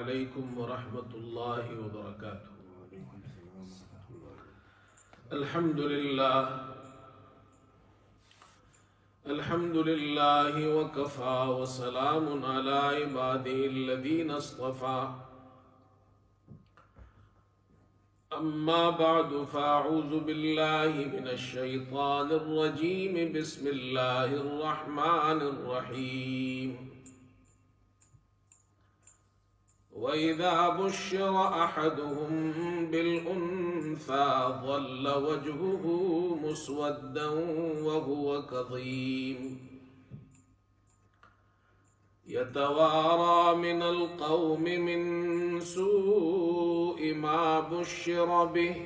عليكم ورحمة الله وبركاته. الحمد لله وكفى وسلام على عباده الذين اصطفى. أما بعد فأعوذ بالله من الشيطان الرجيم. بسم الله الرحمن الرحيم. وإذا بشر أحدهم بالأنثى ظل وجهه مسودا وهو كظيم يتوارى من القوم من سوء ما بشر به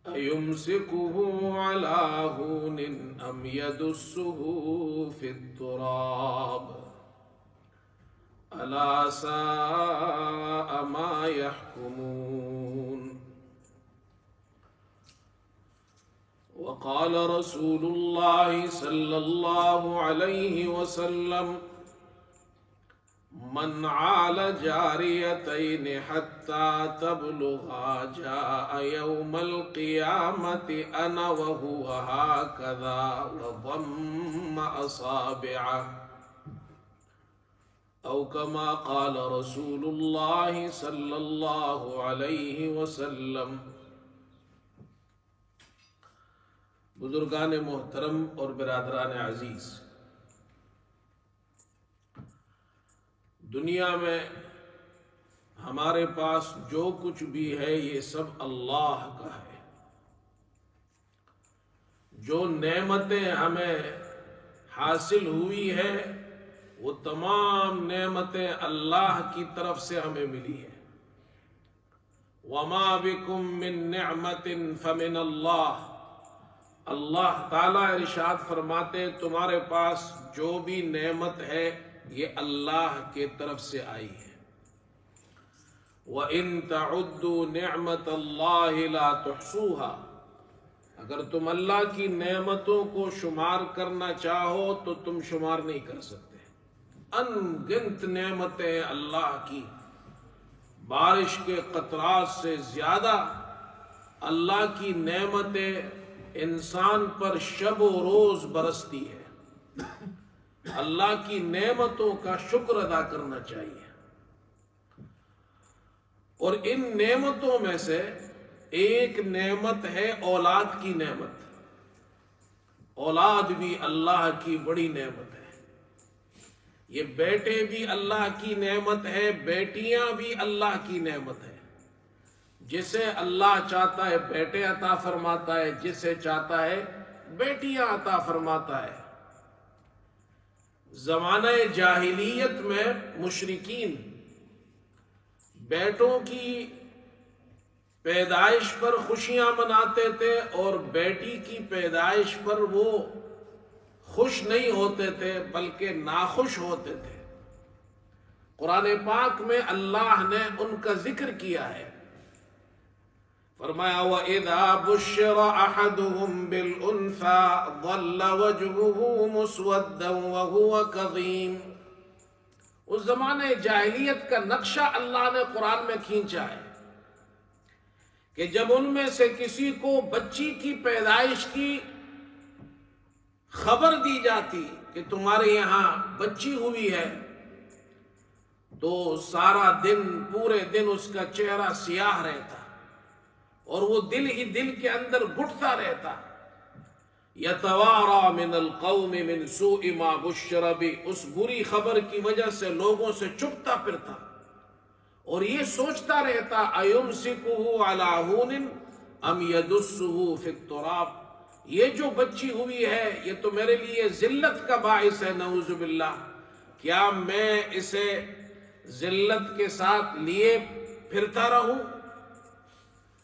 أيمسكه على هون أم يدسه في التراب ألا ساء ما يحكمون. وقال رسول الله صلى الله عليه وسلم: من عال جاريتين حتى تبلغا جاء يوم القيامة أنا وهو هكذا وضم أصابعه او كما قال رسول اللہ صلی اللہ علیہ وسلم. بزرگان محترم اور برادران عزیز، دنیا میں ہمارے پاس جو کچھ بھی ہے یہ سب اللہ کا ہے. جو نعمتیں ہمیں حاصل ہوئی ہے وہ تمام نعمتیں اللہ کی طرف سے ہمیں ملی ہے. وَمَا بِكُم مِّن نِّعْمَةٍ فَمِنَ اللَّهِ. اللہ تعالیٰ ارشاد فرماتے تمہارے پاس جو بھی نعمت ہے یہ اللہ کے طرف سے آئی ہے. وَإِن تَعُدُّوا نِعْمَةَ اللَّهِ لَا تُحْصُوهَا. اگر تم اللہ کی نعمتوں کو شمار کرنا چاہو تو تم شمار نہیں کر سکتے. ان گنت نعمتیں اللہ کی، بارش کے قطرات سے زیادہ اللہ کی نعمتیں انسان پر شب و روز برستی ہے. اللہ کی نعمتوں کا شکر ادا کرنا چاہیے. اور ان نعمتوں میں سے ایک نعمت ہے اولاد کی نعمت. اولاد بھی اللہ کی بڑی نعمت ہے. یہ بیٹے بھی اللہ کی نعمت ہے، بیٹیاں بھی اللہ کی نعمت ہے. جسے اللہ چاہتا ہے بیٹے عطا فرماتا ہے، جسے چاہتا ہے بیٹیاں عطا فرماتا ہے. زمانہ جاہلیت میں مشرکین بیٹوں کی پیدائش پر خوشیاں مناتے تھے اور بیٹی کی پیدائش پر وہ خوش نہیں ہوتے تھے بلکہ ناخوش ہوتے تھے. قرآن پاک میں اللہ نے ان کا ذکر کیا ہے. فرمایا وَإِذَا بُشِّرَ أَحَدُهُمْ بِالْأُنثَى ظَلَّ وَجْهُهُ مُسْوَدًّا وَهُوَ كَظِيمٌ. اس زمانے جاہلیت کا نقشہ اللہ نے قرآن میں کھینچا ہے کہ جب ان میں سے کسی کو بچی کی پیدائش کی خبر دی جاتی کہ تمہارے یہاں بچی ہوئی ہے تو سارا دن پورے دن اس کا چہرہ سیاہ رہتا اور وہ دل ہی دل کے اندر گھٹتا رہتا. یتوارا من القوم من سوء ما بشر به. اس بری خبر کی وجہ سے لوگوں سے چھپتا پھرتا اور یہ سوچتا رہتا ایمسکہ علی ہون ام یدسہ فی التراب. یہ جو بچی ہوئی ہے یہ تو میرے لیے ذلت کا باعث ہے، نعوذ باللہ. کیا میں اسے ذلت کے ساتھ لیے پھرتا رہوں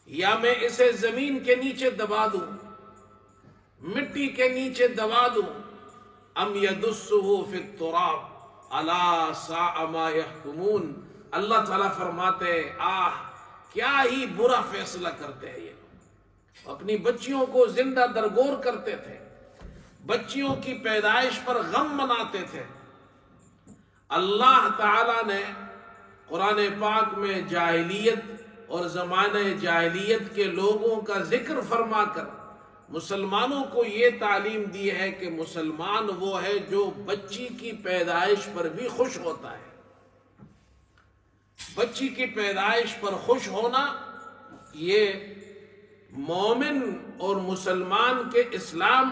یا میں اسے زمین کے نیچے دبا دوں، مٹی کے نیچے دبا دوں. ام یدسہ فی التراب الا ساء ما یحکمون. اللہ تعالیٰ فرماتے کیا ہی برا فیصلہ کرتے ہیں یہ. اپنی بچیوں کو زندہ درگور کرتے تھے، بچیوں کی پیدائش پر غم مناتے تھے. اللہ تعالیٰ نے قرآن پاک میں جاہلیت اور زمانہ جاہلیت کے لوگوں کا ذکر فرما کر مسلمانوں کو یہ تعلیم دی ہے کہ مسلمان وہ ہے جو بچی کی پیدائش پر بھی خوش ہوتا ہے۔ بچی کی پیدائش پر خوش ہونا یہ مومن اور مسلمان کے اسلام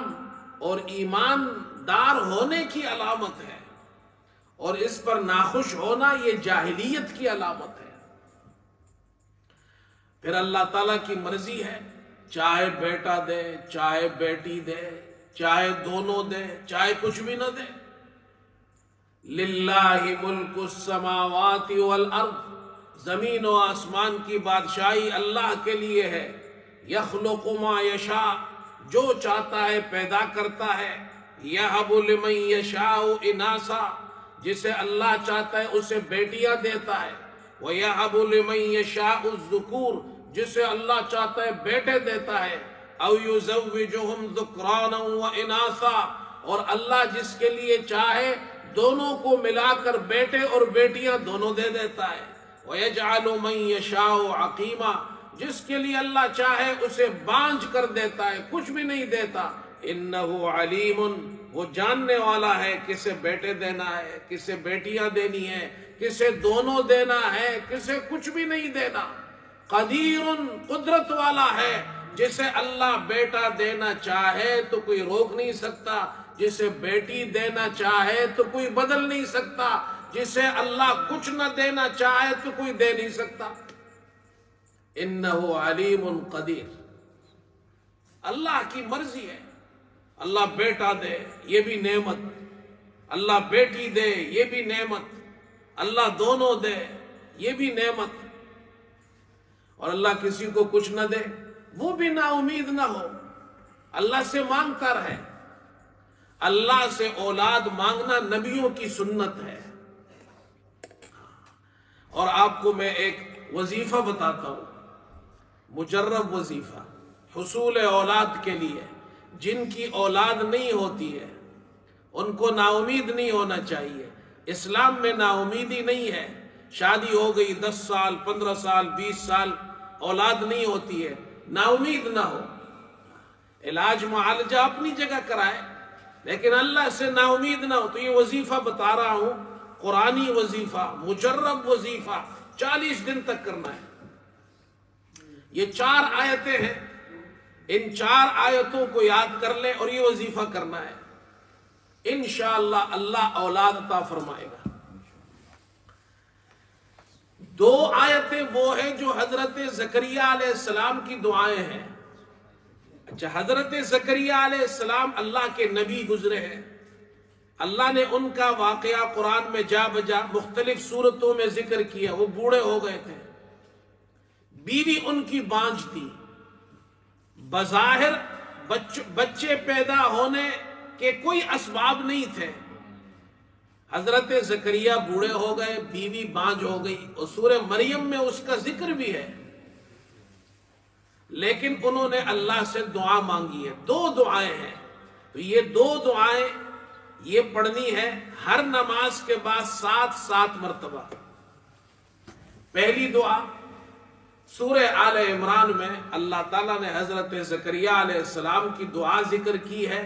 اور ایماندار ہونے کی علامت ہے، اور اس پر ناخوش ہونا یہ جاہلیت کی علامت ہے۔ پھر اللہ تعالیٰ کی مرضی ہے، چاہے بیٹا دے، چاہے بیٹی دے، چاہے دونوں دے، چاہے کچھ بھی نہ دے۔ للہ ملک السماوات والارض، زمین و آسمان کی بادشاہی اللہ کے لیے ہے۔ یخلق ما یشاء، جو چاہتا ہے پیدا کرتا ہے۔ یہب لمن یشاء اناسا، جسے اللہ چاہتا ہے اسے بیٹیاں دیتا ہے۔ وَيَهَبُ لِمَن يَشَاءُ الذُّكُورَ، جسے اللہ چاہتا ہے بیٹے دیتا ہے۔ أَوْ يُزَوِّجُهُمْ ذُكْرَانًا وَإِنَاثًا، اور اللہ جس کے لیے چاہے دونوں کو ملا کر بیٹے اور بیٹیاں دونوں دے دیتا ہے۔ وَيَجْعَلُ مَن يَشَاءُ عَقِيمًا، جس کے لیے اللہ چاہے اسے بانجھ کر دیتا ہے، کچھ بھی نہیں دیتا۔ إِنَّهُ عَلِيمٌ، وہ جاننے والا ہے کسے بیٹے دینا ہے، کسے بیٹیاں دینی ہے، کسے دونوں دینا ہے، کسے کچھ بھی نہیں دینا۔ قدیر، قدرت والا ہے، جسے اللہ بیٹا دینا چاہے تو کوئی روک نہیں سکتا، جسے بیٹی دینا چاہے تو کوئی بدل نہیں سکتا، جسے اللہ کچھ نہ دینا چاہے تو کوئی دے نہیں سکتا۔ انہ علیم قدیر، اللہ کی مرضی ہے۔ اللہ بیٹا دے یہ بھی نعمت، اللہ بیٹی دے یہ بھی نعمت، اللہ دونوں دے یہ بھی نعمت، اور اللہ کسی کو کچھ نہ دے وہ بھی نا امید نہ ہو، اللہ سے مانگتا رہے۔ اللہ سے اولاد مانگنا نبیوں کی سنت ہے۔ اور آپ کو میں ایک وظیفہ بتاتا ہوں، مجرب وظیفہ حصول اولاد کے لیے۔ جن کی اولاد نہیں ہوتی ہے ان کو نا امید نہیں ہونا چاہیے۔ اسلام میں نا امیدی نہیں ہے۔ شادی ہو گئی 10 سال 15 سال 20 سال اولاد نہیں ہوتی ہے، نا امید نہ ہو۔ علاج معالجہ اپنی جگہ کرائے، لیکن اللہ سے نا امید نہ ہو۔ تو یہ وظیفہ بتا رہا ہوں، قرآنی وظیفہ، مجرب وظیفہ، 40 دن تک کرنا ہے۔ یہ 4 آیتیں ہیں، ان 4 آیتوں کو یاد کر لیں اور یہ وظیفہ کرنا ہے، انشاءاللہ اللہ اولاد عطا فرمائے گا۔ 2 آیتیں وہ ہیں جو حضرت زکریا علیہ السلام کی دعائیں ہیں۔ اچھا، حضرت زکریا علیہ السلام اللہ کے نبی گزرے ہیں، اللہ نے ان کا واقعہ قرآن میں جا بجا مختلف صورتوں میں ذکر کیا۔ وہ بوڑھے ہو گئے تھے، بیوی ان کی بانجھ تھی، بظاہر بچے پیدا ہونے کے کوئی اسباب نہیں تھے۔ حضرت زکریا بوڑھے ہو گئے، بیوی بانجھ ہو گئی، اور سورہ مریم میں اس کا ذکر بھی ہے، لیکن انہوں نے اللہ سے دعا مانگی ہے۔ 2 دعائیں ہیں، تو یہ 2 دعائیں یہ پڑھنی ہے ہر نماز کے بعد 7 مرتبہ۔ پہلی دعا سورہ آل عمران میں اللہ تعالیٰ نے حضرت زکریا علیہ السلام کی دعا ذکر کی ہے۔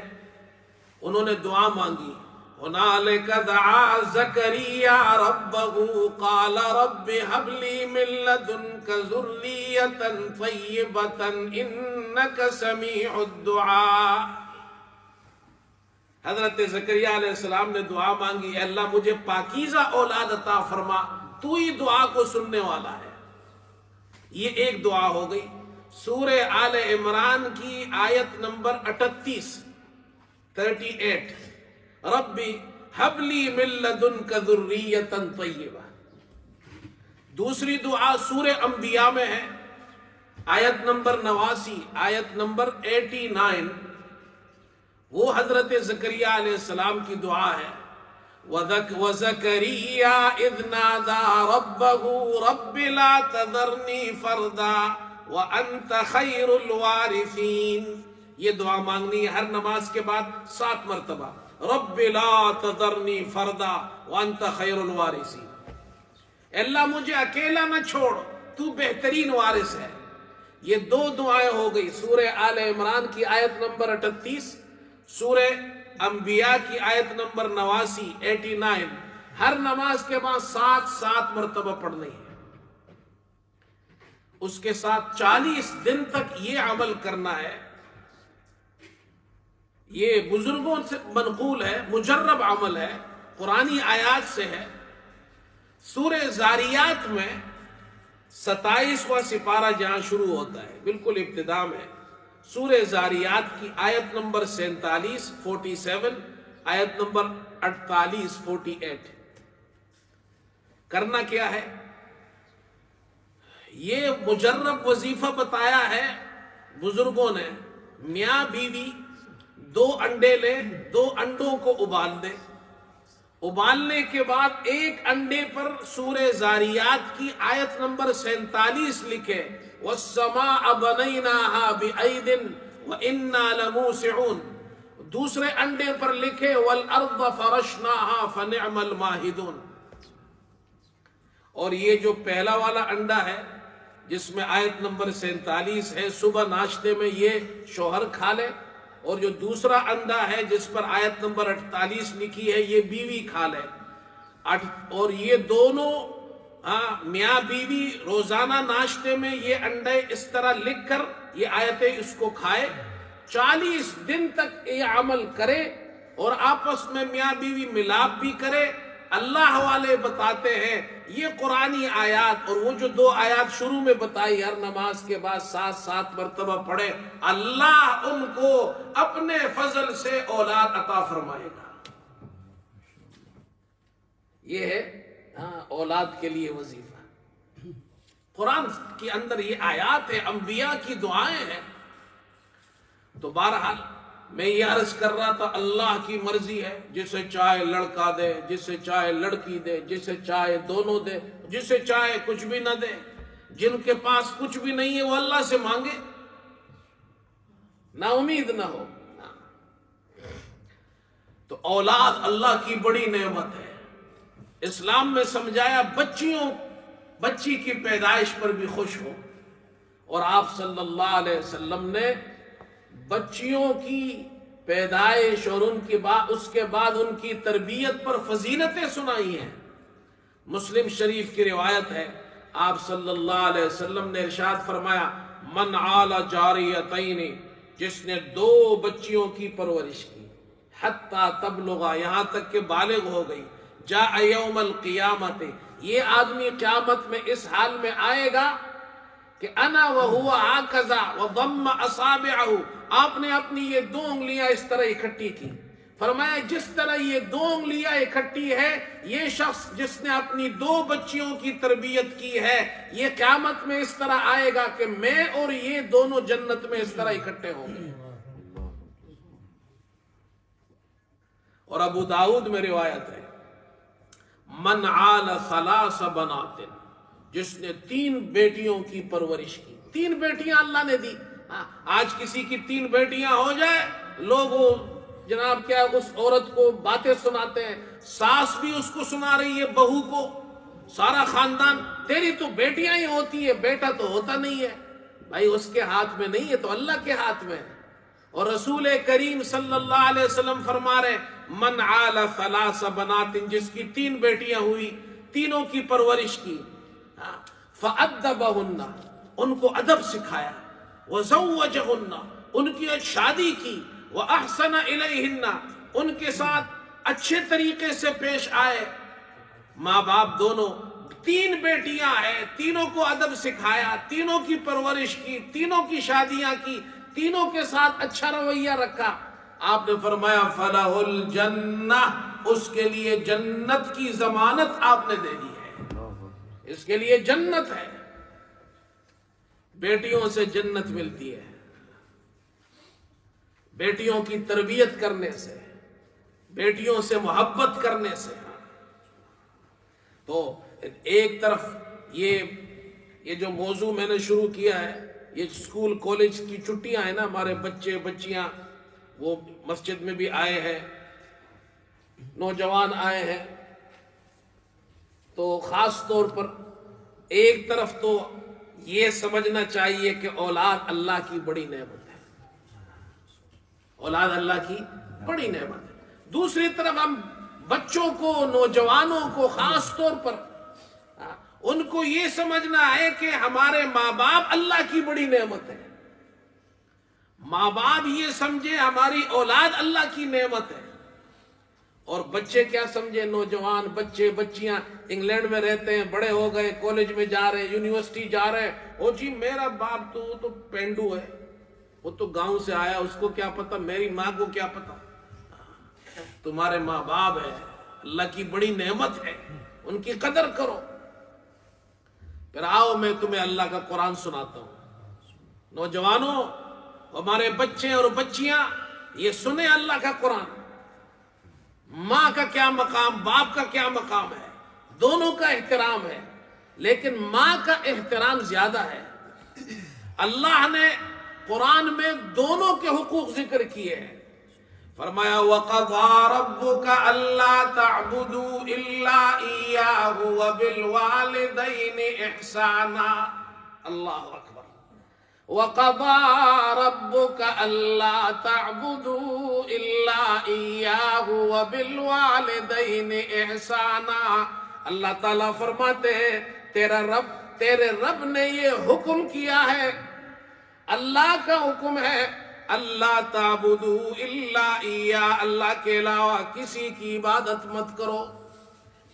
انہوں نے دعا مانگی، هُنَالِكَ دَعَا زَكَرِيَّا رَبَّهُ قَالَ رَبِّ هَبْ لِي مِن لَّدُنكَ ذُرِّيَّةً طَيِّبَةً إِنَّكَ سَمِيعُ الدُّعَاء۔ حضرت زکریا علیہ السلام نے دعا مانگی، اے اللہ مجھے پاکیزہ اولاد عطا فرما، تو ہی دعا کو سننے والا ہے۔ یہ ایک دعا ہو گئی۔ سورہ آل عمران کی آیت نمبر 38 ربی ہب لی من لدنک ذریۃ طیبہ۔ دوسری دعا سورہ انبیاء میں ہے، آیت نمبر 89، آیت نمبر 89، وہ حضرت زکریا علیہ السلام کی دعا ہے۔ وَزَكَرِيَّا إِذْ نَادَى رَبَّهُ رَبِّ لَا تَذَرْنِي فَرْدًا وَأَنْتَ خَيْرُ الْوَارِثِينَ۔ یہ دعا مانگنی ہے ہر نماز کے بعد 7 مرتبہ۔ رب لا تذرنی فردا وانت خیر الوارثین، اللہ مجھے اکیلا نہ چھوڑ، تو بہترین وارث ہے۔ یہ دو دعائیں ہو گئی، سورہ آل عمران کی آیت نمبر 38، سورہ انبیاء کی آیت نمبر 89، ہر نماز کے بعد 7 مرتبہ پڑھنی ہے۔ اس کے ساتھ 40 دن تک یہ عمل کرنا ہے۔ یہ بزرگوں سے منقول ہے، مجرب عمل ہے، قرآنی آیات سے ہے۔ سورہ زاریات میں 27واں سپارہ جہاں شروع ہوتا ہے، بالکل ابتدا میں سورہ زاریات کی آیت نمبر 47 آیت نمبر 48 کرنا کیا ہے؟ یہ مجرب وظیفہ بتایا ہے بزرگوں نے۔ میاں بیوی 2 انڈے لیں، 2 انڈوں کو ابال دیں، ابالنے کے بعد ایک انڈے پر سورہ زاریات کی آیت نمبر 47 لکھے، وَالسَّمَاءَ بَنَيْنَاهَا بِأَيْدٍ وَإِنَّا لَمُوسِعُونَ، دوسرے انڈے پر لکھے وَالْأَرْضَ فَرَشْنَاهَا فَنِعْمَ الْمَاهِدُونَ۔ اور یہ جو پہلا والا انڈا ہے جس میں آیت نمبر 47 ہے، صبح ناشتے میں یہ شوہر کھا لے، اور جو دوسرا انڈا ہے جس پر آیت نمبر 48 لکھی ہے، یہ بیوی کھا لے۔ اور یہ دونوں میاں بیوی روزانہ ناشتے میں یہ انڈے اس طرح لکھ کر یہ آیتیں اس کو کھائے، 40 دن تک یہ عمل کرے، اور آپس میں میاں بیوی ملاپ بھی کرے۔ اللہ والے بتاتے ہیں یہ قرآنی آیات، اور وہ جو 2 آیات شروع میں بتائی ہر نماز کے بعد 7 مرتبہ پڑھے، اللہ ان کو اپنے فضل سے اولاد عطا فرمائے گا۔ یہ ہے اولاد کے لیے وظیفہ۔ قرآن کے اندر یہ آیات ہیں، انبیاء کی دعائیں ہیں۔ تو بہرحال میں یہ عرض کر رہا تھا، اللہ کی مرضی ہے، جسے چاہے لڑکا دے، جسے چاہے لڑکی دے، جسے چاہے دونوں دے، جسے چاہے کچھ بھی نہ دے۔ جن کے پاس کچھ بھی نہیں ہے وہ اللہ سے مانگے، نا امید نہ ہو۔ تو اولاد اللہ کی بڑی نعمت ہے۔ اسلام میں سمجھایا بچی کی پیدائش پر بھی خوش ہو، اور آپ صلی اللہ علیہ وسلم نے بچیوں کی پیدائش اور اس کے بعد ان کی تربیت پر فضیلتیں سنائی ہیں۔ مسلم شریف کی روایت ہے، آپ صلی اللہ علیہ وسلم نے ارشاد فرمایا، من عال جاریتین، جس نے 2 بچیوں کی پرورش کی، حتی تبلغا، یہاں تک کہ بالغ ہو گئی، جاء یوم القیامت، یہ آدمی قیامت میں اس حال میں آئے گا کہ انا وہو ہکذا وضم اصابعہ، آپ نے اپنی یہ 2 انگلیاں اس طرح اکٹھی کی، فرمایا جس طرح یہ 2 انگلیاں اکٹھی ہے، یہ شخص جس نے اپنی 2 بچیوں کی تربیت کی ہے، یہ قیامت میں اس طرح آئے گا کہ میں اور یہ دونوں جنت میں اس طرح اکٹھے ہوں گے۔ اور ابو داؤد میں روایت ہے، من عال 3 بنات، جس نے 3 بیٹیوں کی پرورش کی۔ 3 بیٹیاں اللہ نے دی۔ آج کسی کی 3 بیٹیاں ہو جائے، لوگ جناب کیا اس عورت کو باتیں سناتے ہیں، ساس بھی اس کو سنا رہی ہے بہو کو، سارا خاندان، تیری تو بیٹیاں ہی ہوتی ہے، بیٹا تو ہوتا نہیں ہے۔ بھائی اس کے ہاتھ میں نہیں ہے تو اللہ کے ہاتھ میں ہے۔ اور رسول کریم صلی اللہ علیہ وسلم فرما رہے، من عال 3 بنات، جس کی 3 بیٹیاں ہوئی، تینوں کی پرورش کی، فَأَدَّبَهُنَّ، ان کو ادب سکھایا، وَزَوَّجَهُنَّ، ان کی شادی کی، وَأَحْسَنَ إِلَيْهِنَّ، ان کے ساتھ اچھے طریقے سے پیش آئے۔ ماں باپ دونوں، 3 بیٹیاں ہیں، تینوں کو ادب سکھایا، تینوں کی پرورش کی، تینوں کی شادیاں کی، تینوں کے ساتھ اچھا رویہ رکھا۔ آپ نے فرمایا فَلَهُ الْجَنَّةُ، اس کے لیے جنت کی ضمانت آپ نے دے دی ہے، اس کے لیے جنت ہے۔ بیٹیوں سے جنت ملتی ہے، بیٹیوں کی تربیت کرنے سے، بیٹیوں سے محبت کرنے سے۔ تو ایک طرف یہ جو موضوع میں نے شروع کیا ہے، یہ اسکول کالج کی چھٹیاں ہیں نا، ہمارے بچے بچیاں وہ مسجد میں بھی آئے ہیں، نوجوان آئے ہیں تو خاص طور پر ایک طرف تو یہ سمجھنا چاہیے کہ اولاد اللہ کی بڑی نعمت ہے، اولاد اللہ کی بڑی نعمت ہے۔ دوسری طرف ہم بچوں کو، نوجوانوں کو خاص طور پر ان کو یہ سمجھنا ہے کہ ہمارے ماں باپ اللہ کی بڑی نعمت ہے۔ ماں باپ یہ سمجھے ہماری اولاد اللہ کی نعمت ہے، اور بچے کیا سمجھے، نوجوان بچے بچیاں انگلینڈ میں رہتے ہیں، بڑے ہو گئے، کالج میں جا رہے ہیں، یونیورسٹی جا رہے ہیں، او جی میرا باپ تو وہ تو پینڈو ہے، وہ تو گاؤں سے آیا، اس کو کیا پتا، میری ماں کو کیا پتا۔ تمہارے ماں باپ ہے، اللہ کی بڑی نعمت ہے، ان کی قدر کرو۔ پھر آؤ میں تمہیں اللہ کا قرآن سناتا ہوں۔ نوجوانوں، ہمارے بچے اور بچیاں یہ سنیں اللہ کا قرآن۔ ماں کا کیا مقام، باپ کا کیا مقام ہے، دونوں کا احترام ہے، لیکن ماں کا احترام زیادہ ہے۔ اللہ نے قرآن میں دونوں کے حقوق ذکر کیے ہیں۔ فرمایا وَقَضَىٰ رَبُّكَ أَلَّا تَعْبُدُوا إِلَّا إِيَّاهُ وَبِالْوَالِدَيْنِ إِحْسَانًا۔ اللہ اکبر۔ وَقَضَىٰ رَبُّكَ أَلَّا تَعْبُدُوا إِلَّا إِيَّاهُ وَبِالْوَالِدَيْنِ إِحْسَانًا۔ اللہ تعالیٰ فرماتے ہیں تیرے رب نے یہ حکم کیا ہے، اللہ کا حکم ہے، اللہ تعبدوا الا ایہ، اللہ کے علاوہ کسی کی عبادت مت کرو،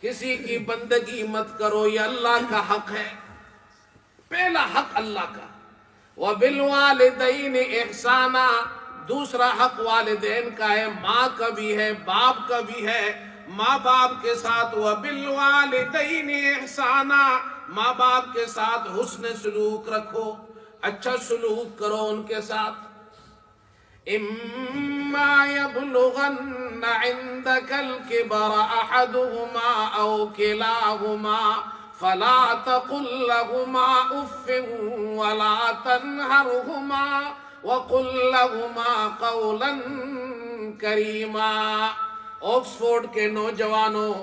کسی کی بندگی مت کرو، یہ اللہ کا حق ہے، پہلا حق اللہ کا۔ وَبِالْوَالِدَيْنِ إِحْسَانًا، دوسرا حق والدین کا ہے، ماں کا بھی ہے، باپ کا بھی ہے۔ ماں باپ کے ساتھ وَبِالْوَالِدَيْنِ إِحْسَانًا، ماں باپ کے ساتھ حسن سلوک رکھو، اچھا سلوک کرو ان کے ساتھ۔ إِمَّا يَبْلُغَنَّ عِندَكَ الْكِبَرَ أَحَدُهُمَا أَوْ كِلَاهُمَا فَلَا تَقُل لَّهُمَا أُفٍّ وَلَا تَنْهَرْهُمَا وَقُل لَّهُمَا قَوْلًا كَرِيمًا۔ آکسفورڈ کے نوجوانوں،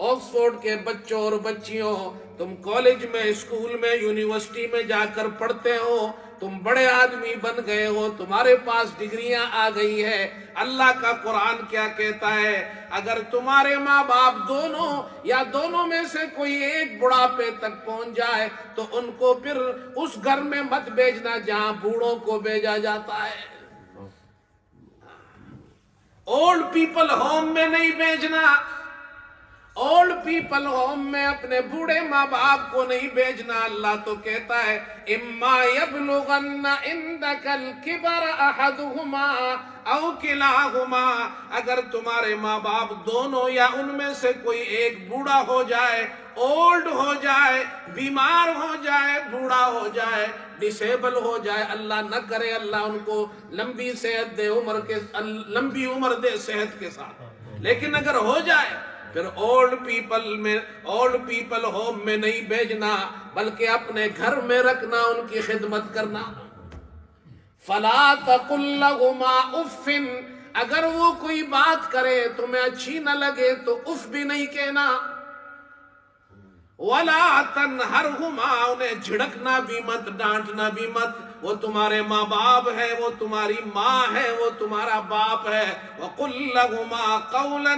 آکسفورڈ کے بچوں اور بچیوں، تم کالج میں، اسکول میں، یونیورسٹی میں جا کر پڑھتے ہو، تم بڑے آدمی بن گئے ہو، تمہارے پاس ڈگریاں آ گئی ہے۔ اللہ کا قرآن کیا کہتا ہے، اگر تمہارے ماں باپ دونوں یا دونوں میں سے کوئی ایک بڑھاپے تک پہنچ جائے تو ان کو پھر اس گھر میں مت بھیجنا جہاں بوڑھوں کو بھیجا جاتا ہے۔ اولڈ پیپل ہوم میں نہیں بھیجنا، اولڈ پیپل ہوم میں اپنے بوڑھے ماں باپ کو نہیں بھیجنا۔ اللہ تو کہتا ہے اما یبلغن عندک الکبر احدہما او کلاہما، اگر تمہارے ماں باپ دونوں یا ان میں سے کوئی ایک بوڑھا ہو جائے، اولڈ ہو جائے، بیمار ہو جائے، بوڑھا ہو جائے، ڈسیبل ہو جائے، اللہ نہ کرے اللہ ان کو لمبی صحت دے، لمبی عمر دے صحت کے ساتھ، لیکن اگر ہو جائے پھر اولڈ پیپل ہوم میں نہیں بھیجنا، بلکہ اپنے گھر میں رکھنا، ان کی خدمت کرنا۔ فَلَا تَقُل لَّهُمَا أُفٍّ، اگر وہ کوئی بات کرے تمہیں اچھی نہ لگے تو اف بھی نہیں کہنا۔ وَلَا تَنْهَرْهُمَا، انہیں جھڑکنا بھی مت، ڈانٹنا بھی مت، وہ تمہارے ماں باپ ہے، وہ تمہاری ماں ہے، وہ تمہارا باپ ہے۔ وَقُل لَّهُمَا قَوْلًا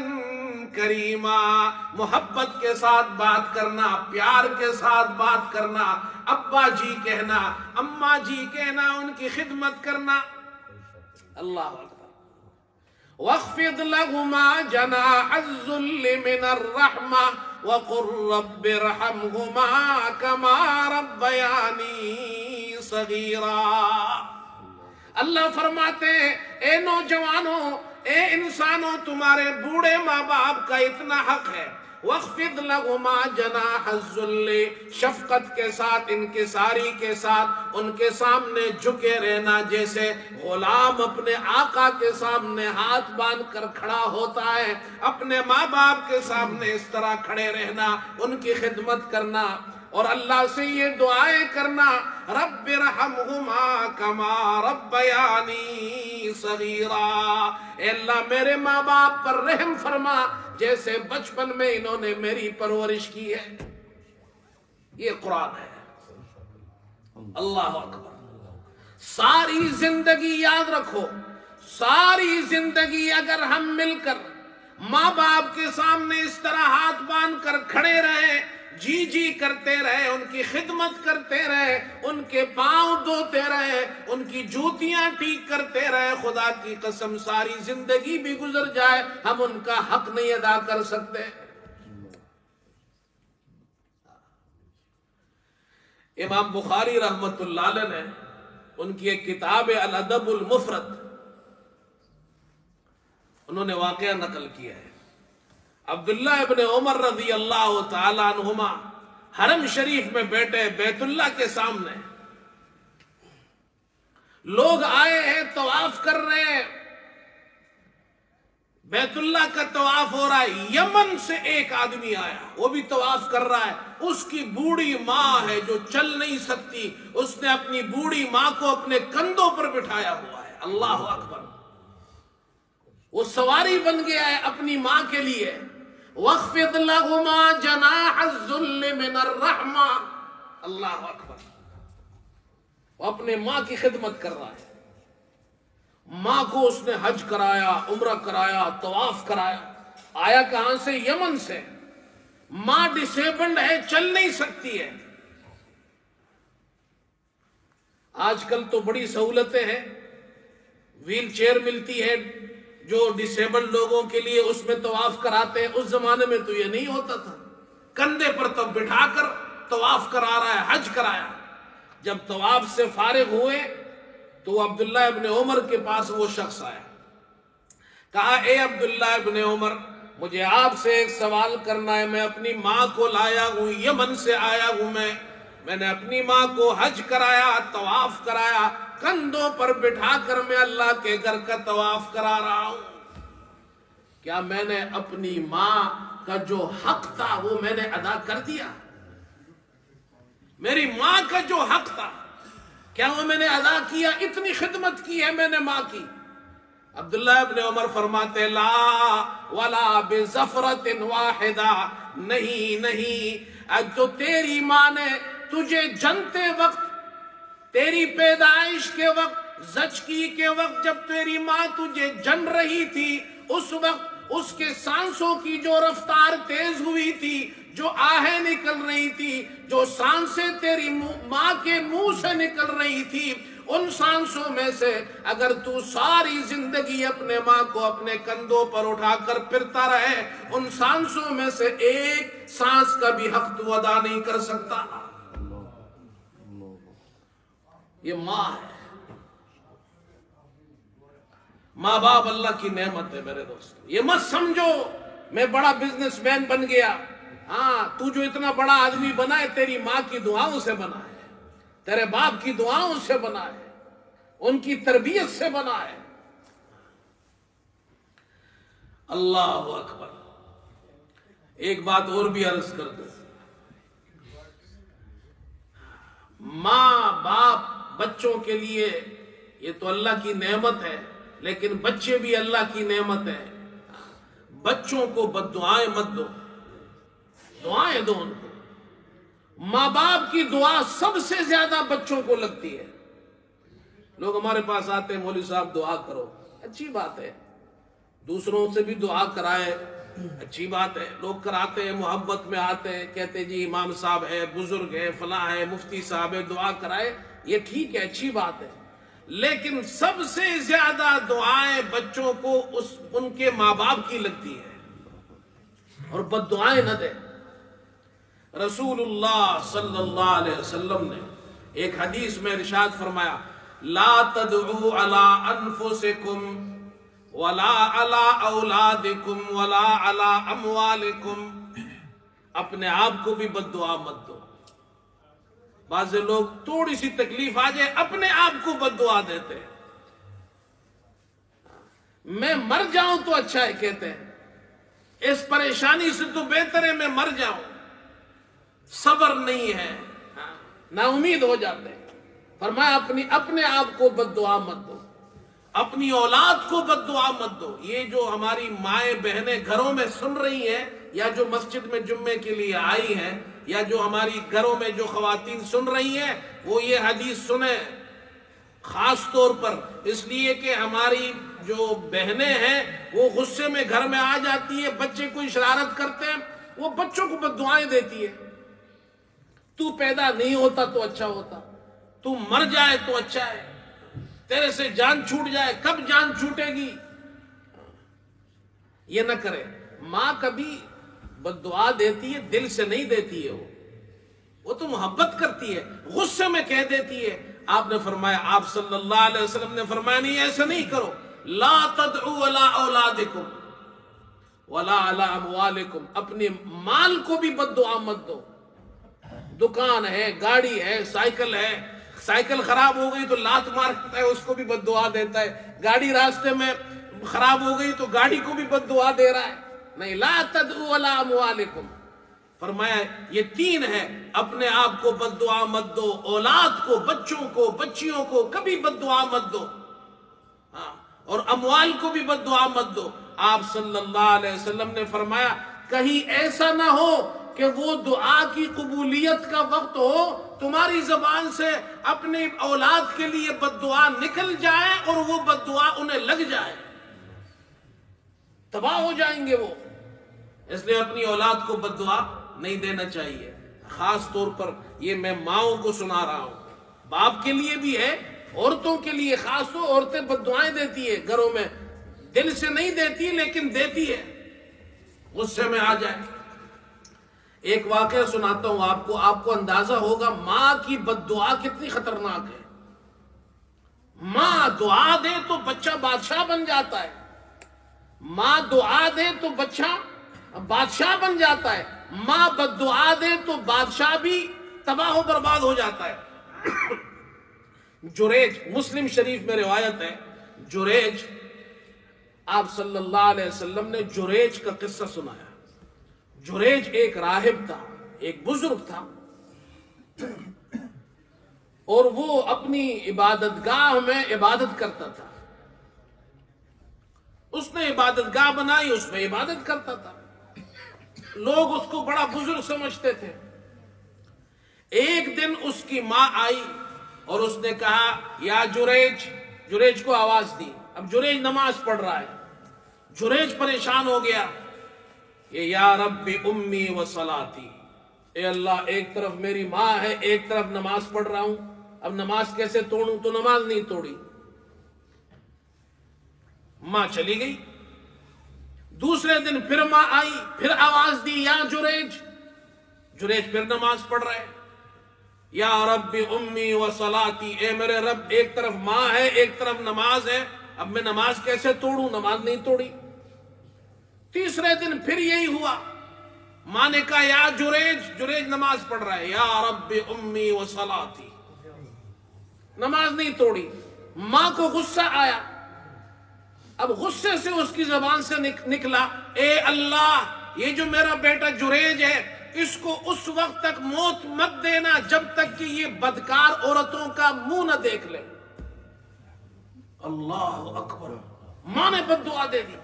کریما، محبت کے ساتھ بات کرنا، پیار کے ساتھ بات کرنا، ابا جی کہنا، اماں جی کہنا، ان کی خدمت کرنا۔ اللہ اکبر۔ وَاخْفِضْ لَهُمَا جَنَاحَ الذُّلِّ مِنَ الرَّحْمَةِ وَقُلْ رَبِّ ارْحَمْهُمَا كَمَا رَبَّيَانِي صَغِيرًا۔ اللہ فرماتے ہیں اے نوجوانوں، اے انسانوں، تمہارے بوڑھے ماں باپ کا اتنا حق ہے۔ وَاخْفِضْ لَهُمَا جَنَاحَ الذُّلِّ، شفقت کے ساتھ، انکساری کے ساتھ ان کے سامنے جھکے رہنا، جیسے غلام اپنے آقا کے سامنے ہاتھ باندھ کر کھڑا ہوتا ہے، اپنے ماں باپ کے سامنے اس طرح کھڑے رہنا، ان کی خدمت کرنا، اور اللہ سے یہ دعائیں کرنا، رب ارحمہما کما ربیانی صغیرا، اے اللہ میرے ماں باپ پر رحم فرما جیسے بچپن میں انہوں نے میری پرورش کی ہے۔ یہ قرآن ہے۔ اللہ اکبر۔ ساری زندگی یاد رکھو، ساری زندگی اگر ہم مل کر ماں باپ کے سامنے اس طرح ہاتھ باندھ کر کھڑے رہے، جی جی کرتے رہے، ان کی خدمت کرتے رہے، ان کے پاؤں دھوتے رہے، ان کی جوتیاں ٹھیک کرتے رہے، خدا کی قسم ساری زندگی بھی گزر جائے ہم ان کا حق نہیں ادا کر سکتے۔ امام بخاری رحمت اللہ علیہ نے ان کی ایک کتاب الادب المفرد، انہوں نے واقعہ نقل کیا ہے۔ عبداللہ ابن عمر رضی اللہ تعالی عنہما حرم شریف میں بیٹھے بیت اللہ کے سامنے، لوگ آئے ہیں طواف کر رہے ہیں، بیت اللہ کا طواف ہو رہا ہے، یمن سے ایک آدمی آیا، وہ بھی طواف کر رہا ہے، اس کی بوڑھی ماں ہے جو چل نہیں سکتی، اس نے اپنی بوڑھی ماں کو اپنے کندھوں پر بٹھایا ہوا ہے۔ اللہ اکبر۔ وہ سواری بن گیا ہے اپنی ماں کے لیے۔ وَاخْفِضْ لَهُمَا جَنَاحَ الذُّلِّ مِنَ الرَّحْمَةِ۔ اللہ اکبر۔ وہ اپنے ماں کی خدمت کر رہا ہے، ماں کو اس نے حج کرایا، عمرہ کرایا، طواف کرایا، آیا کہاں سے؟ یمن سے۔ ماں ڈسیبلڈ ہے، چل نہیں سکتی ہے۔ آج کل تو بڑی سہولتیں ہیں، ویل چیئر ملتی ہے جو ڈسیبلڈ لوگوں کے لیے، اس میں طواف کراتے ہیں۔ اس زمانے میں تو یہ نہیں ہوتا تھا، کندھے پر تب بٹھا کر طواف کرا رہا ہے، حج کرایا۔ جب طواف سے فارغ ہوئے تو عبداللہ ابن عمر کے پاس وہ شخص آیا، کہا اے عبداللہ ابن عمر، مجھے آپ سے ایک سوال کرنا ہے، میں اپنی ماں کو لایا ہوں، یمن سے آیا ہوں، میں نے اپنی ماں کو حج کرایا، طواف کرایا، کندھوں پر بٹھا کر میں اللہ کے گھر کا طواف کرا رہا ہوں، کیا میں نے اپنی ماں کا جو حق تھا وہ میں نے ادا کر دیا؟ میری ماں کا جو حق تھا کیا وہ میں نے ادا کیا؟ اتنی خدمت کی ہے میں نے ماں کی۔ عبداللہ ابن عمر فرماتے لا ولا بزفرت واحدہ، نہیں نہیں، جو تیری ماں نے تجھے جنتے وقت، تیری پیدائش کے وقت، زچگی کے وقت، جب تیری ماں تجھے جن رہی تھی، اس وقت اس کے سانسوں کی جو رفتار تیز ہوئی تھی، جو آہیں نکل رہی تھی، جو سانسیں تیری ماں کے منہ سے نکل رہی تھی، ان سانسوں میں سے اگر تو ساری زندگی اپنے ماں کو اپنے کندھوں پر اٹھا کر پھرتا رہے، ان سانسوں میں سے ایک سانس کا بھی حق تو ادا نہیں کر سکتا۔ یہ ماں ہے۔ ماں باپ اللہ کی نعمت ہے میرے دوست۔ یہ مت سمجھو میں بڑا بزنس مین بن گیا، ہاں تو جو اتنا بڑا آدمی بنا ہے تیری ماں کی دعاؤں سے بنا ہے، تیرے باپ کی دعاؤں سے بنا ہے، ان کی تربیت سے بنا ہے۔ اللہ اکبر۔ ایک بات اور بھی عرض کر دوں، ماں باپ بچوں کے لیے یہ تو اللہ کی نعمت ہے، لیکن بچے بھی اللہ کی نعمت ہے۔ بچوں کو بد دعائیں مت دو، دعائیں دو ان کو۔ ماں باپ کی دعا سب سے زیادہ بچوں کو لگتی ہے۔ لوگ ہمارے پاس آتے ہیں، مولوی صاحب دعا کرو، اچھی بات ہے، دوسروں سے بھی دعا کرائے، اچھی بات ہے، لوگ کراتے ہیں، محبت میں آتے ہیں، کہتے ہیں جی امام صاحب ہے، بزرگ ہے، فلاں ہے، مفتی صاحب ہے، دعا کرائے، یہ ٹھیک ہے، اچھی بات ہے، لیکن سب سے زیادہ دعائیں بچوں کو ان کے ماں باپ کی لگتی ہے، اور بد دعائیں نہ دیں۔ رسول اللہ صلی اللہ علیہ وسلم نے ایک حدیث میں ارشاد فرمایا لا تدعوا علی انفسکم ولا علی اولادکم ولا علی اموالکم، اپنے آپ کو بھی بد دعا مت دو۔ بعض لوگ تھوڑی سی تکلیف آ جائے اپنے آپ کو بد دعا دیتے ہیں، میں مر جاؤں تو اچھا ہے کہتے ہیں، اس پریشانی سے تو بہتر ہے میں مر جاؤں، صبر نہیں ہے، نا امید ہو جاتے ہیں۔ فرمایا اپنے آپ کو بد دعا مت دو۔ اپنی اولاد کو بد دعا مت دو۔ یہ جو ہماری مائیں بہنیں گھروں میں سن رہی ہیں، یا جو مسجد میں جمعے کے لیے آئی ہیں، یا جو ہماری گھروں میں جو خواتین سن رہی ہیں، وہ یہ حدیث سنیں خاص طور پر، اس لیے کہ ہماری جو بہنیں ہیں وہ غصے میں گھر میں آ جاتی ہے، بچے کوئی شرارت کرتے ہیں، وہ بچوں کو بد دعائیں دیتی ہے۔ تو پیدا نہیں ہوتا تو اچھا ہوتا، تو مر جائے تو اچھا ہے، تیرے سے جان چھوٹ جائے، کب جان چھوٹے گی؟ یہ نہ کرے۔ ماں کبھی بد دعا دیتی ہے، دل سے نہیں دیتی ہے، وہ تو محبت کرتی ہے، غصے میں کہہ دیتی ہے۔ آپ نے فرمایا، آپ صلی اللہ علیہ وسلم نے فرمایا، نہیں ایسا نہیں کرو، لا تدعوا علی اولادکم ولا علی اموالکم، اپنے مال کو بھی بد دعا مت دو۔ دکان ہے، گاڑی ہے، سائیکل ہے، سائیکل خراب ہو گئی تو لات مارتا ہے، اس کو بھی بد دعا دیتا ہے۔ گاڑی راستے میں خراب ہو گئی تو گاڑی کو بھی بد دعا دے رہا ہے۔ نہیں، لا تدعوا علی اموالکم، فرمایا یہ تین ہے، اپنے آپ کو بد دعا مت دو، اولاد کو، بچوں کو، بچیوں کو کبھی بد دعا مت دو، ہاں، اور اموال کو بھی بد دعا مت دو۔ آپ صلی اللہ علیہ وسلم نے فرمایا، کہیں ایسا نہ ہو کہ وہ دعا کی قبولیت کا وقت ہو، تمہاری زبان سے اپنی اولاد کے لیے بد دعا نکل جائے اور وہ بد دعا انہیں لگ جائے، تباہ ہو جائیں گے وہ۔ اس لیے اپنی اولاد کو بد دعا نہیں دینا چاہیے۔ خاص طور پر یہ میں ماؤں کو سنا رہا ہوں، باپ کے لیے بھی ہے، عورتوں کے لیے خاص طور، عورتیں بد دعائیں دیتی ہے گھروں میں، دل سے نہیں دیتی لیکن دیتی ہے، غصے میں آ جائے۔ ایک واقعہ سناتا ہوں آپ کو اندازہ ہوگا ماں کی بد دعا کتنی خطرناک ہے۔ ماں دعا دے تو بچہ بادشاہ بن جاتا ہے، ماں دعا دے تو بچہ بادشاہ بن جاتا ہے، ماں بد دعا دے تو بادشاہ بھی تباہ و برباد ہو جاتا ہے۔ جریج، مسلم شریف میں روایت ہے، جریج، آپ صلی اللہ علیہ وسلم نے جریج کا قصہ سنایا۔ جریج ایک راہب تھا، ایک بزرگ تھا، اور وہ اپنی عبادت گاہ میں عبادت کرتا تھا۔ اس نے عبادت گاہ بنائی، اس میں عبادت کرتا تھا، لوگ اس کو بڑا بزرگ سمجھتے تھے۔ ایک دن اس کی ماں آئی اور اس نے کہا، یا جریج، جریج کو آواز دی۔ اب جریج نماز پڑھ رہا ہے، جریج پریشان ہو گیا، یا رب امی و صلاتی، اے اللہ، ایک طرف میری ماں ہے، ایک طرف نماز پڑھ رہا ہوں، اب نماز کیسے توڑوں؟ تو نماز نہیں توڑی، ماں چلی گئی۔ دوسرے دن پھر ماں آئی، پھر آواز دی، یا جریج، جریج پھر نماز پڑھ رہے، یا رب امی و صلاتی، اے میرے رب، ایک طرف ماں ہے، ایک طرف نماز ہے، اب میں نماز کیسے توڑوں؟ نماز نہیں توڑی۔ تیسرے دن پھر یہی ہوا، ماں نے کہا، یا جریج، جریج نماز پڑھ رہا ہے، یا رب امی و صلاتی، نماز نہیں توڑی۔ ماں کو غصہ آیا، اب غصے سے اس کی زبان سے نکلا، اے اللہ، یہ جو میرا بیٹا جریج ہے، اس کو اس وقت تک موت مت دینا جب تک کہ یہ بدکار عورتوں کا منہ نہ دیکھ لے۔ اللہ اکبر، ماں نے بد دعا دے دی،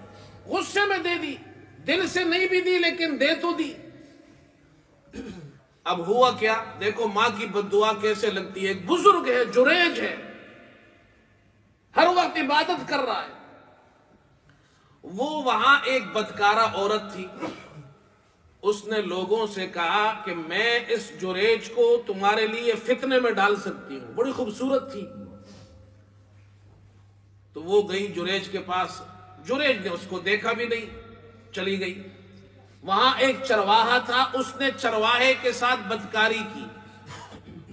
غصے میں دے دی، دل سے نہیں بھی دی لیکن دے تو دی۔ اب ہوا کیا؟ دیکھو ماں کی بد دعا کیسے لگتی ہے۔ ایک بزرگ ہے، جریج ہے، ہر وقت عبادت کر رہا ہے، وہ وہاں ایک بدکارہ عورت تھی، اس نے لوگوں سے کہا کہ میں اس جریج کو تمہارے لیے فتنے میں ڈال سکتی ہوں، بڑی خوبصورت تھی۔ تو وہ گئی جریج کے پاس، جریج نے اس کو دیکھا بھی نہیں، چلی گئی۔ وہاں ایک چرواہا تھا، اس نے چرواہے کے ساتھ بدکاری کی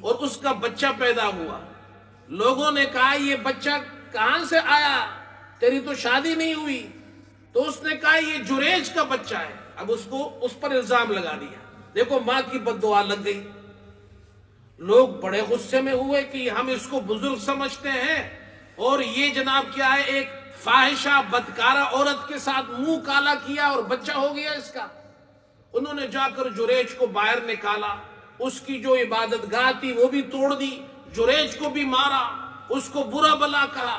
اور اس کا بچہ پیدا ہوا۔ لوگوں نے کہا، یہ بچہ کہاں سے آیا؟ تیری تو شادی نہیں ہوئی۔ تو اس نے کہا، یہ جریج کا بچہ ہے۔ اب اس پر الزام لگا دیا۔ دیکھو ماں کی بد دعا لگ گئی۔ لوگ بڑے غصے میں ہوئے کہ ہم اس کو بزرگ سمجھتے ہیں اور یہ جناب کیا ہے، ایک فاحشہ بدکارہ عورت کے ساتھ منہ کالا کیا اور بچہ ہو گیا اس کا۔ انہوں نے جا کر جریج کو باہر نکالا، اس کی جو عبادت گاہ تھی وہ بھی توڑ دی، جریج کو بھی مارا، اس کو برا بلا کہا۔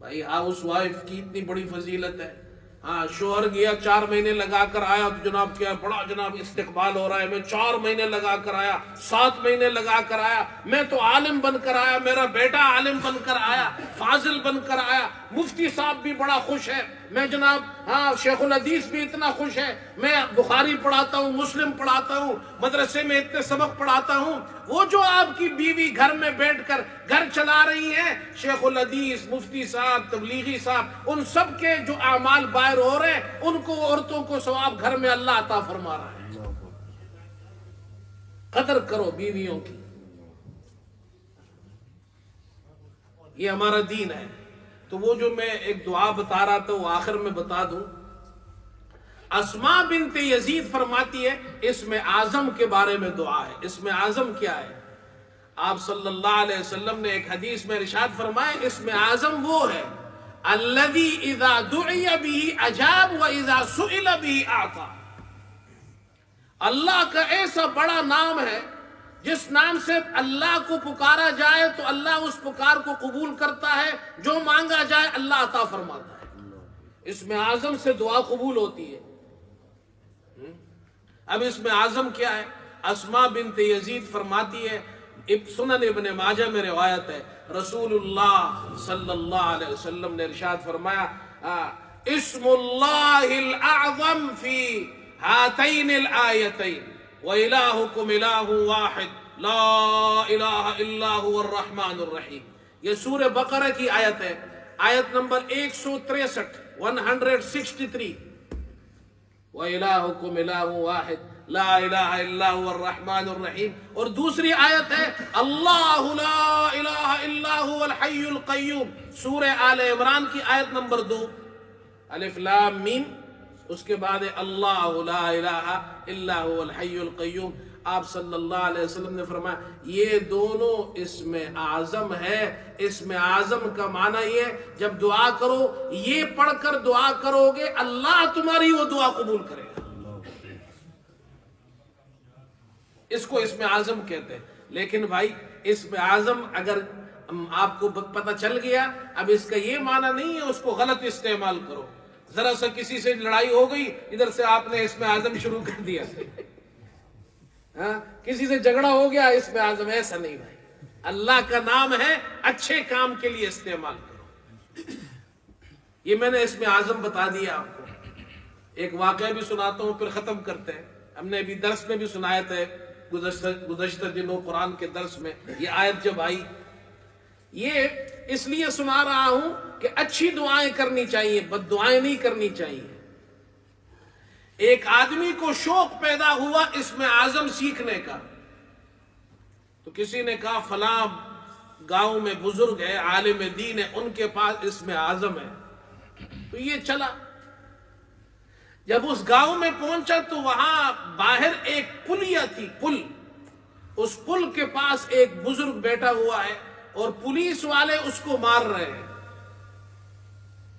بھائی ہاؤس وائف کی اتنی بڑی فضیلت ہے. ہاں شوہر گیا 4 مہینے لگا کر آیا تو جناب کیا بڑا جناب استقبال ہو رہا ہے. میں 4 مہینے لگا کر آیا, 7 مہینے لگا کر آیا, میں تو عالم بن کر آیا, میرا بیٹا عالم بن کر آیا, فاضل بن کر آیا, مفتی صاحب بھی بڑا خوش ہے, میں جناب ہاں شیخ الحدیث بھی اتنا خوش ہے, میں بخاری پڑھاتا ہوں, مسلم پڑھاتا ہوں, مدرسے میں اتنے سبق پڑھاتا ہوں. وہ جو آپ کی بیوی گھر میں بیٹھ کر گھر چلا رہی ہیں, شیخ الحدیث, مفتی صاحب, تبلیغی صاحب, ان سب کے جو اعمال باہر ہو رہے ہیں, ان کو عورتوں کو ثواب گھر میں اللہ عطا فرما رہا ہے. قدر کرو بیویوں کی, یہ ہمارا دین ہے. تو وہ جو میں ایک دعا بتا رہا تھا وہ آخر میں بتا دوں. اسماء بنت یزید فرماتی ہے اسم اعظم کے بارے میں دعا ہے. اسم اعظم کیا ہے؟ آپ صلی اللہ علیہ وسلم نے ایک حدیث میں ارشاد فرمایا اسم اعظم وہ ہے الذی اذا دعی به اجاب و اذا سئل به اعطا. اللہ کا ایسا بڑا نام ہے جس نام سے اللہ کو پکارا جائے تو اللہ اس پکار کو قبول کرتا ہے, جو مانگا جائے اللہ عطا فرماتا ہے. اسم اعظم سے دعا قبول ہوتی ہے. اب اسم اعظم کیا ہے؟ اسماء بنت یزید فرماتی ہے, سنن ابن ماجہ میں روایت ہے, رسول اللہ صلی اللہ علیہ وسلم نے ارشاد فرمایا اسم اللہ الاعظم فی ہاتین الآیتین وَإِلَٰهُكُمْ إِلَٰهٌ وَاحِدٌ لَا إِلَٰهَ إِلَّا هُوَ الرَّحْمَٰنُ الرَّحِيمُ. یہ سورہ بقرہ کی آیت ہے, آیت نمبر 163 163. وَإِلَٰهُكُمْ إِلَٰهٌ وَاحِدٌ لَا إِلَٰهَ إِلَّا هُوَ الرَّحْمَٰنُ الرَّحِيمُ. اور دوسری آیت ہے اللہ لا الہ الا هو الحی القیوم, سورہ آل عمران کی آیت نمبر 2 الف لام میم, اس کے بعد اللہ لا الہ الا هو الحی القیوم. آپ صلی اللہ علیہ وسلم نے فرمایا یہ دونوں اسم اعظم ہے. اسم اعظم کا معنی یہ جب دعا کرو یہ پڑھ کر دعا کرو گے اللہ تمہاری وہ دعا قبول کرے گا. اس کو اسم اعظم کہتے ہیں. لیکن بھائی اسم اعظم اگر آپ کو پتہ چل گیا, اب اس کا یہ معنی نہیں ہے اس کو غلط استعمال کرو. ذرا سا کسی سے لڑائی ہو گئی, ادھر سے آپ نے اسم اعظم شروع کر دیا, کسی سے جھگڑا ہو گیا اسم اعظم. ایسا نہیں بھائی, اللہ کا نام ہے, اچھے کام کے لیے استعمال کرو. یہ میں نے اسم اعظم بتا دیا آپ کو. ایک واقعہ بھی سناتا ہوں پھر ختم کرتے ہیں. ہم نے ابھی درس میں بھی سنایا تھا گزشتہ دنوں قرآن کے درس میں یہ آیت جب آئی. یہ اس لیے سنا رہا ہوں کہ اچھی دعائیں کرنی چاہیے, بد دعائیں نہیں کرنی چاہیے. ایک آدمی کو شوق پیدا ہوا اسم اعظم سیکھنے کا, تو کسی نے کہا فلاں گاؤں میں بزرگ ہے, عالم دین ہے, ان کے پاس اسم اعظم ہے. تو یہ چلا. جب اس گاؤں میں پہنچا تو وہاں باہر ایک پلیہ تھی, پل. اس پل کے پاس ایک بزرگ بیٹھا ہوا ہے اور پولیس والے اس کو مار رہے ہیں.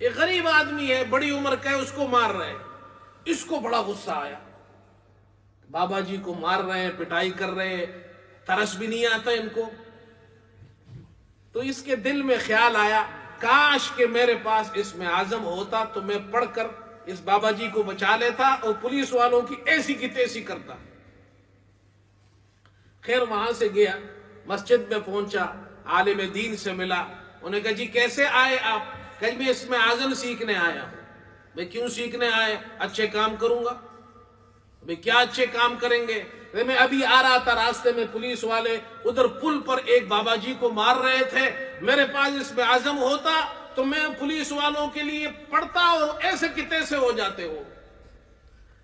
ایک غریب آدمی ہے, بڑی عمر کا ہے, اس کو مار رہے ہیں. اس کو بڑا غصہ آیا, بابا جی کو مار رہے ہیں, پٹائی کر رہے ہیں, ترس بھی نہیں آتا ان کو. تو اس کے دل میں خیال آیا کاش کہ میرے پاس اسم اعظم ہوتا تو میں پڑھ کر اس بابا جی کو بچا لیتا اور پولیس والوں کی ایسی کی تیسی کرتا. خیر وہاں سے گیا, مسجد میں پہنچا, عالم دین سے ملا. انہیں کہا جی کیسے آئے آپ؟ کہ میں اسم اعظم سیکھنے آیا ہوں. میں کیوں سیکھنے آئے؟ اچھے کام کروں گا. میں کیا اچھے کام کریں گے؟ میں ابھی آ رہا تھا, راستے میں پولیس والے ادھر پل پر ایک بابا جی کو مار رہے تھے, میرے پاس اسم اعظم ہوتا تو میں پولیس والوں کے لیے پڑھتا اور ایسے کی تیسے ہو جاتے ہو.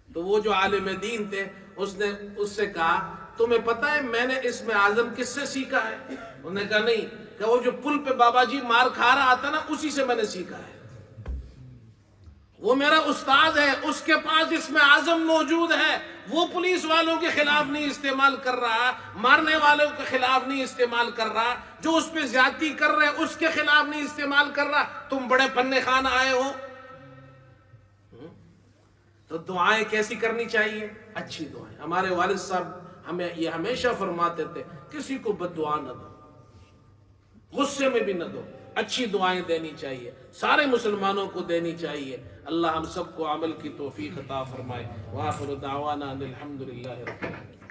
تو وہ جو عالم دین تھے اس نے اس سے کہا تمہیں پتہ ہے میں نے اسم اعظم کس سے سیکھا ہے؟ انہوں نے کہا نہیں. کہ وہ جو پل پہ بابا جی مار کھا رہا تھا نا, اسی سے میں نے سیکھا ہے. وہ میرا استاد ہے, اس کے پاس اسم اعظم موجود ہے. وہ پولیس والوں کے خلاف نہیں استعمال کر رہا, مارنے والوں کے خلاف نہیں استعمال کر رہا, جو اس پہ زیادتی کر رہے اس کے خلاف نہیں استعمال کر رہا. تم بڑے پنے خان آئے ہو. تو دعائیں کیسی کرنی چاہیے؟ اچھی دعائیں. ہمارے والد صاحب ہمیں یہ ہمیشہ فرماتے تھے کسی کو بد دعا نہ دو, غصے میں بھی نہ دو, اچھی دعائیں دینی چاہیے، سارے مسلمانوں کو دینی چاہیے۔ اللہ ہم سب کو عمل کی توفیق عطا فرمائے۔ وآخر دعوانا ان الحمد للہ رب العالمین۔